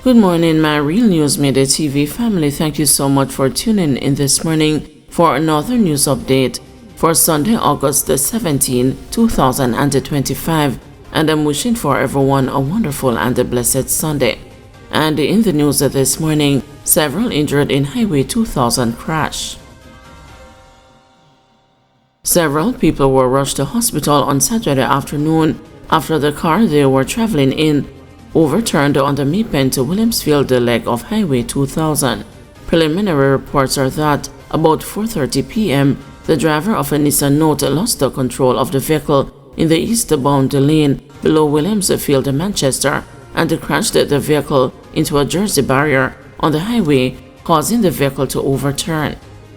Good morning, my Real News Midday TV family. Thank you so much for tuning in this morning for another news update for Sunday, August the 17th, 2025. And I'm wishing for everyone a wonderful and a blessed Sunday. And in the news this morning, several injured in Highway 2000 crash. Several people were rushed to hospital on Saturday afternoon after the car they were traveling in overturned on the Midday to Williamsfield leg of Highway 2000. Preliminary reports are that about 4:30 p.m., the driver of a Nissan Note lost the control of the vehicle in the eastbound lane below Williamsfield, Manchester, and crashed the vehicle into a Jersey barrier on the highway, causing the vehicle to overturn.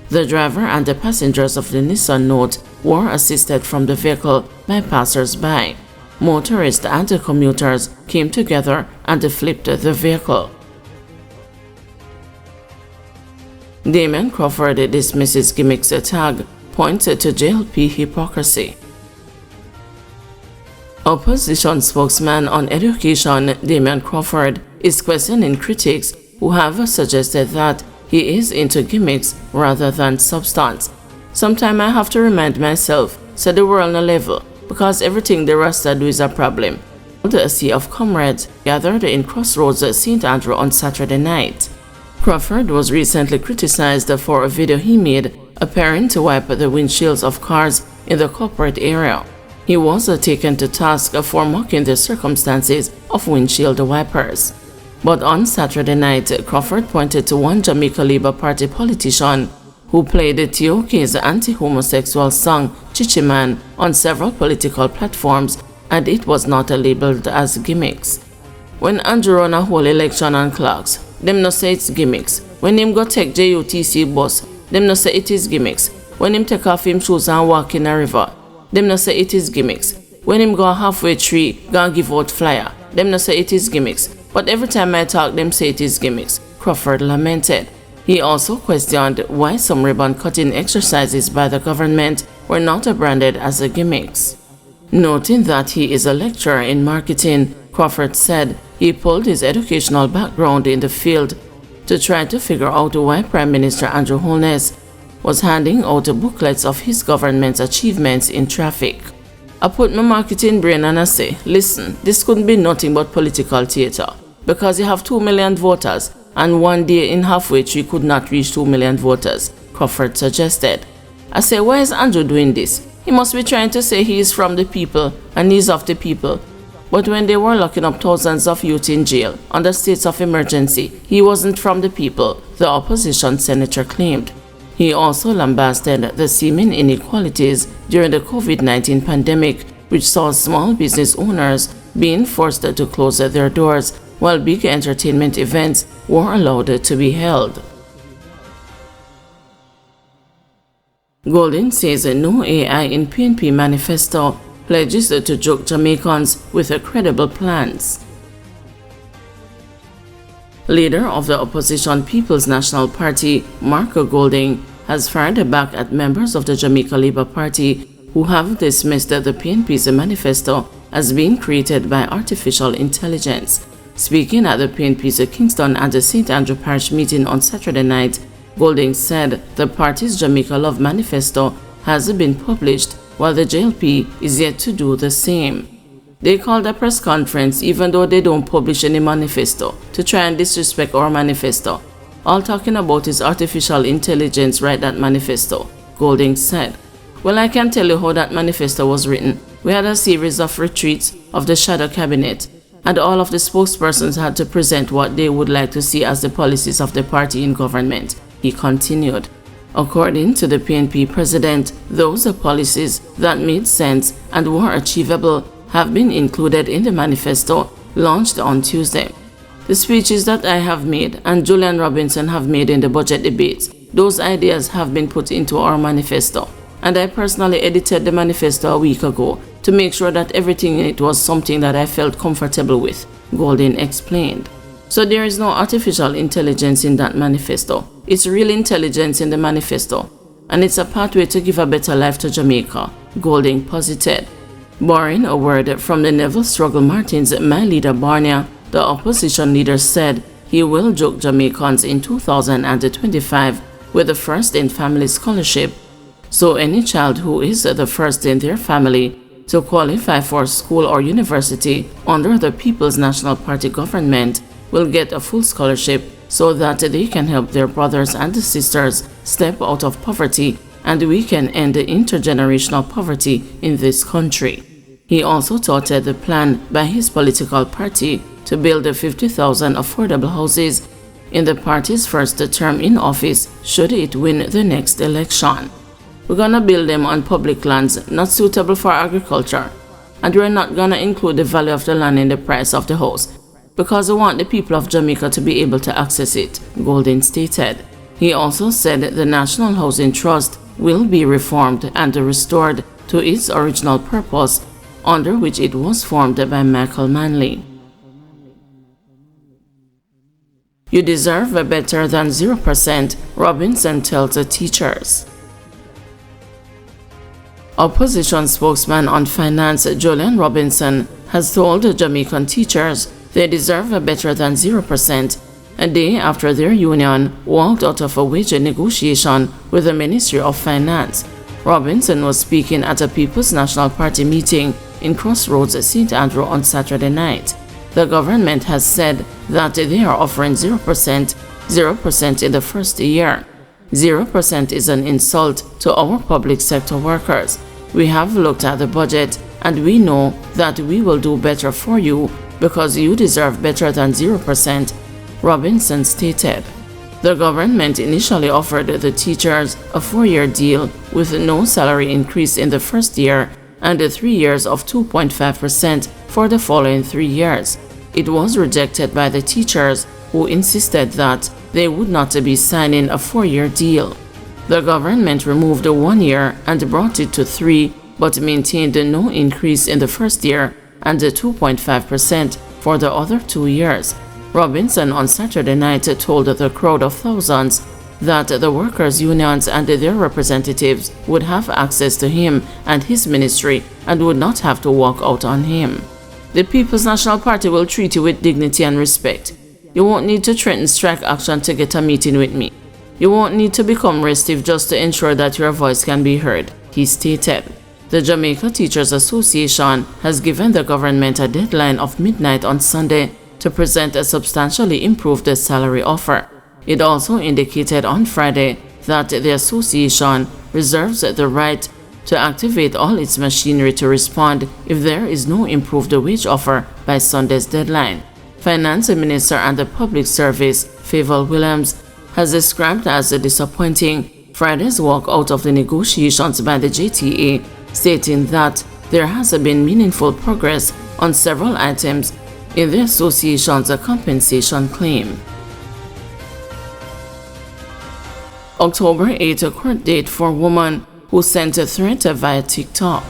The driver and the passengers of the Nissan Note were assisted from the vehicle by passers-by. Motorists and commuters came together and flipped the vehicle. Damion Crawford dismisses gimmicks tag, points to JLP hypocrisy. Opposition spokesman on education Damion Crawford is questioning critics who have suggested that he is into gimmicks rather than substance. Sometimes I have to remind myself, said the world on a level, because everything the Rasta do is a problem. The sea of comrades gathered in Crossroads, St. Andrew on Saturday night. Crawford was recently criticized for a video he made appearing to wipe the windshields of cars in the corporate area. He was taken to task for mocking the circumstances of windshield wipers. But on Saturday night, Crawford pointed to one Jamaica Labour Party politician who played T.O.K's anti-homosexual song Chichi Man on several political platforms, and it was not labeled as gimmicks. When Andrew run a whole election on clocks, them no say it's gimmicks. When him go take JUTC bus, them no say it is gimmicks. When him take off him shoes and walk in a river, them no say it is gimmicks. When him go halfway tree, go and give out flyer, them no say it is gimmicks. But every time I talk, them say it is gimmicks, Crawford lamented. He also questioned why some ribbon-cutting exercises by the government were not branded as gimmicks. Noting that he is a lecturer in marketing, Crawford said he pulled his educational background in the field to try to figure out why Prime Minister Andrew Holness was handing out booklets of his government's achievements in traffic. I put my marketing brain and I say, listen, this couldn't be nothing but political theater, because you have 2 million voters, and one day in halfway tree could not reach 2 million voters, Crawford suggested. I say, why is Andrew doing this? He must be trying to say he is from the people and he's of the people. But when they were locking up thousands of youth in jail under states of emergency, he wasn't from the people, the opposition senator claimed. He also lambasted the seeming inequalities during the COVID-19 pandemic, which saw small business owners being forced to close their doors while big entertainment events were allowed to be held. Golden says no AI in PNP manifesto, pledges to joke Jamaicans with credible plans. Leader of the opposition People's National Party, Marco Golding, has fired back at members of the Jamaica Labour Party who have dismissed the PNP's manifesto as being created by artificial intelligence. Speaking at the PNP's Kingston and the St. Andrew Parish meeting on Saturday night, Golding said the party's Jamaica Love Manifesto has been published while the JLP is yet to do the same. They called a press conference even though they don't publish any manifesto to try and disrespect our manifesto. All talking about is artificial intelligence write that manifesto, Golding said. Well, I can tell you how that manifesto was written. We had a series of retreats of the shadow cabinet, and all of the spokespersons had to present what they would like to see as the policies of the party in government, he continued. According to the PNP president, those policies that made sense and were achievable have been included in the manifesto launched on Tuesday. The speeches that I have made and Julian Robinson have made in the budget debates, those ideas have been put into our manifesto. And I personally edited the manifesto a week ago to make sure that everything in it was something that I felt comfortable with, Golding explained. So there is no artificial intelligence in that manifesto. It's real intelligence in the manifesto, and it's a pathway to give a better life to Jamaica, Golding posited. Borrowing a word from the Neville Struggle Martin's My Leader Barnia, the opposition leader said he will joke Jamaicans in 2025 with the first in family scholarship. So any child who is the first in their family to qualify for school or university under the People's National Party government will get a full scholarship so that they can help their brothers and sisters step out of poverty and we can end the intergenerational poverty in this country. He also touted the plan by his political party to build 50,000 affordable houses in the party's first term in office should it win the next election. We're gonna build them on public lands not suitable for agriculture, and we're not gonna include the value of the land in the price of the house because we want the people of Jamaica to be able to access it, Golden stated. He also said the National Housing Trust will be reformed and restored to its original purpose under which it was formed by Michael Manley. You deserve better than 0%, Robinson tells the teachers. Opposition spokesman on finance Julian Robinson has told the Jamaican teachers they deserve better than 0%, a day after their union walked out of a wage negotiation with the Ministry of Finance. Robinson was speaking at a People's National Party meeting in Crossroads, St. Andrew on Saturday night. The government has said that they are offering 0% in the first year. 0% is an insult to our public sector workers. We have looked at the budget and we know that we will do better for you because you deserve better than 0%, Robinson stated. The government initially offered the teachers a 4-year deal with no salary increase in the first year and 3 years of 2.5% for the following 3 years. It was rejected by the teachers who insisted that they would not be signing a 4-year deal. The government removed 1 year and brought it to 3, but maintained no increase in the first year and 2.5% for the other 2 years. Robinson on Saturday night told the crowd of thousands that the workers' unions and their representatives would have access to him and his ministry and would not have to walk out on him. The People's National Party will treat you with dignity and respect. You won't need to threaten strike action to get a meeting with me. You won't need to become restive just to ensure that your voice can be heard, he stated. The Jamaica Teachers Association has given the government a deadline of midnight on Sunday to present a substantially improved salary offer. It also indicated on Friday that the association reserves the right to activate all its machinery to respond if there is no improved wage offer by Sunday's deadline. Finance Minister and the Public Service, Favour Williams, has described as disappointing Friday's walk out of the negotiations by the JTA, stating that there has been meaningful progress on several items in the association's compensation claim. October 8, a court date for woman who sent a threat via TikTok.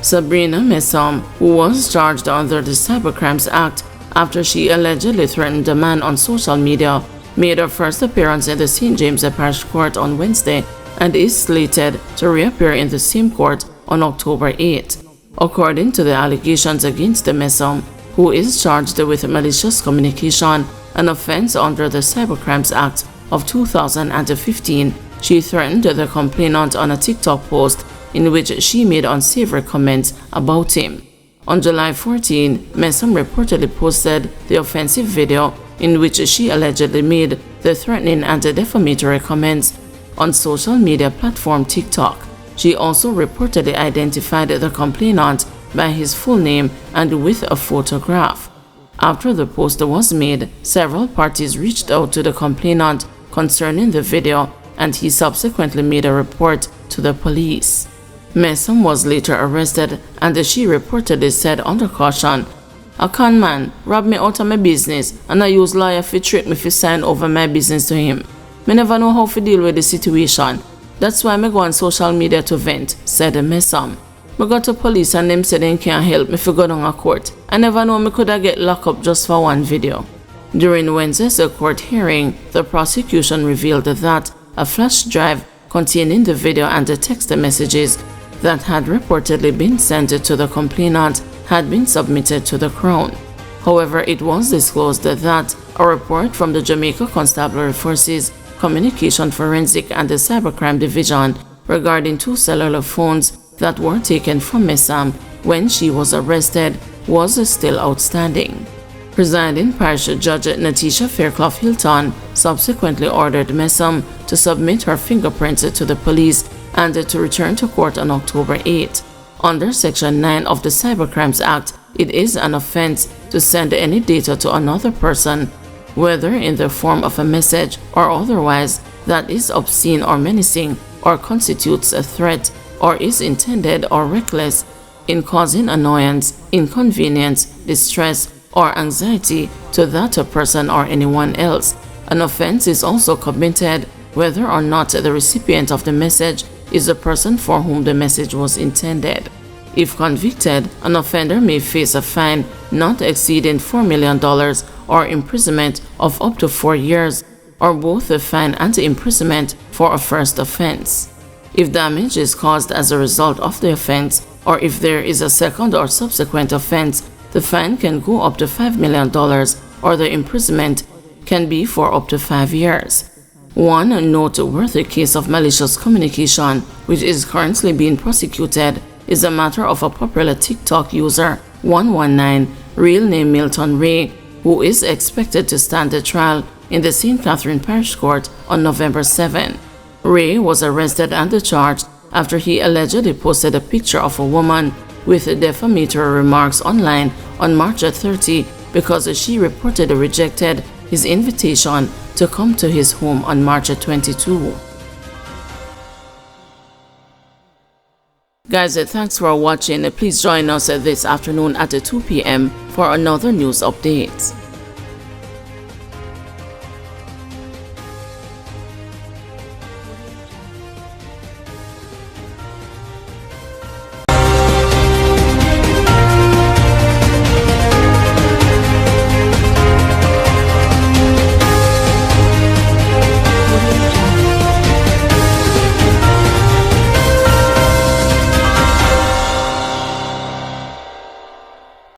Sabrina Messom, who was charged under the Cybercrimes Act after she allegedly threatened a man on social media, made her first appearance in the St. James Parish Court on Wednesday and is slated to reappear in the same court on October 8. According to the allegations against the Messom, who is charged with malicious communication, an offense under the Cybercrimes Act of 2015, she threatened the complainant on a TikTok post in which she made unsavory comments about him. On July 14, Messom reportedly posted the offensive video in which she allegedly made the threatening and defamatory comments on social media platform TikTok. She also reportedly identified the complainant by his full name and with a photograph. After the post was made, several parties reached out to the complainant concerning the video, and he subsequently made a report to the police. Messom was later arrested, and she reportedly said under caution, "A con man robbed me out of my business and I use lawyer to trick me to sign over my business to him. Me never know how to deal with the situation. That's why me go on social media to vent," said Messom. "Me go to police and them said they can't help me to go down a court. I never know me could have get locked up just for one video." During Wednesday's court hearing, the prosecution revealed that a flash drive containing the video and the text messages that had reportedly been sent to the complainant had been submitted to the Crown. However, it was disclosed that a report from the Jamaica Constabulary Forces Communication Forensic and the Cybercrime Division regarding 2 cellular phones that were taken from Ms. Sam when she was arrested was still outstanding. Presiding Parish Judge Natisha Fairclough Hilton subsequently ordered Ms. Sam to submit her fingerprints to the police and to return to court on October 8. Under Section 9 of the Cybercrimes Act, it is an offense to send any data to another person, whether in the form of a message or otherwise, that is obscene or menacing, or constitutes a threat, or is intended or reckless in causing annoyance, inconvenience, distress, or anxiety to that person or anyone else. An offense is also committed whether or not the recipient of the message is the person for whom the message was intended. If convicted, an offender may face a fine not exceeding $4 million or imprisonment of up to 4 years, or both a fine and imprisonment for a first offense. If damage is caused as a result of the offense, or if there is a second or subsequent offense, the fine can go up to $5 million, or the imprisonment can be for up to 5 years. One noteworthy case of malicious communication, which is currently being prosecuted, is a matter of a popular TikTok user, 119, real name Milton Ray, who is expected to stand the trial in the St. Catherine Parish Court on November 7. Ray was arrested and charged after he allegedly posted a picture of a woman with defamatory remarks online on March 30 because she reportedly rejected his invitation to come to his home on March 22. Guys, thanks for watching. Please join us this afternoon at 2 p.m. for another news update.